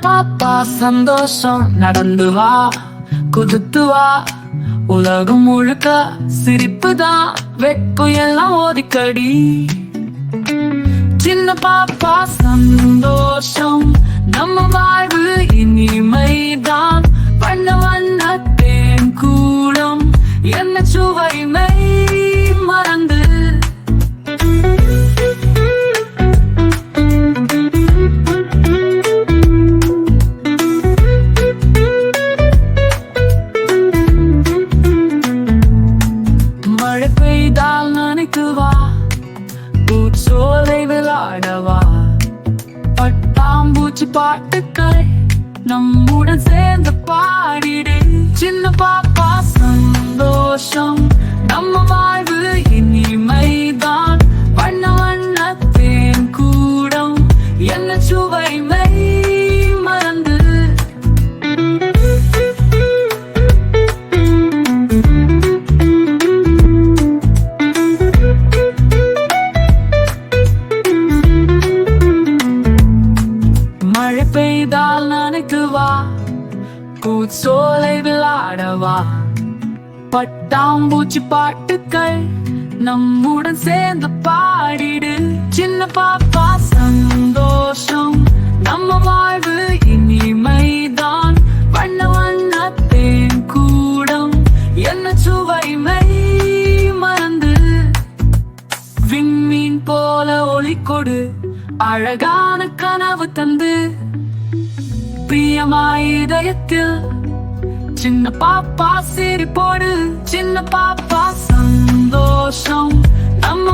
பாப்பா சந்தோஷம் நடந்து வா, குதித்து வா. உலகம் முழுக்க சிரிப்புதான், வெட்கம் எல்லாம் ஓதிக்கடி. சின்ன பாப்பா சந்தோஷம், நம்ம வாழ்வு இனிமைதான். வண்ண வண்ண தேன் கூடம், என்ன சுவைமை மறந்து. மழை பெய்தால் நனைத்து வா, பூச்சோலை விளையாடவா. பட்டாம்பூச்சி பாட்டுக்கள் நம்முடன் சேர்ந்து பாடிடு. சின்ன பாப்பா சந்தோஷம், நம்ம வாழ்வு இனிமைதான். வண்ண வண்ண தேன் கூடம், என்ன சுவைமை மறந்து. மழை பெய்தால் நனைத்து வா, பூச்சோலை விளையாடவா. பட்டாம்பூச்சி பாட்டுக்கள் நம்முடன் சேர்ந்து பாடிடு. சின்ன பாப்பா சந்தோஷம், நம்ம வாழ்வு இனிமைதான். வண்ண வண்ண தேன் கூடம், என்ன சுவைமை மறந்து. விண்மீன் போல ஒளி கொடு, அழகான கனவு தந்து. பிரியமாய் இதயத்தில் சின்ன பாப்பா சிரிப்போடு. சின்ன பாப்பா சந்தோஷம், நம்ம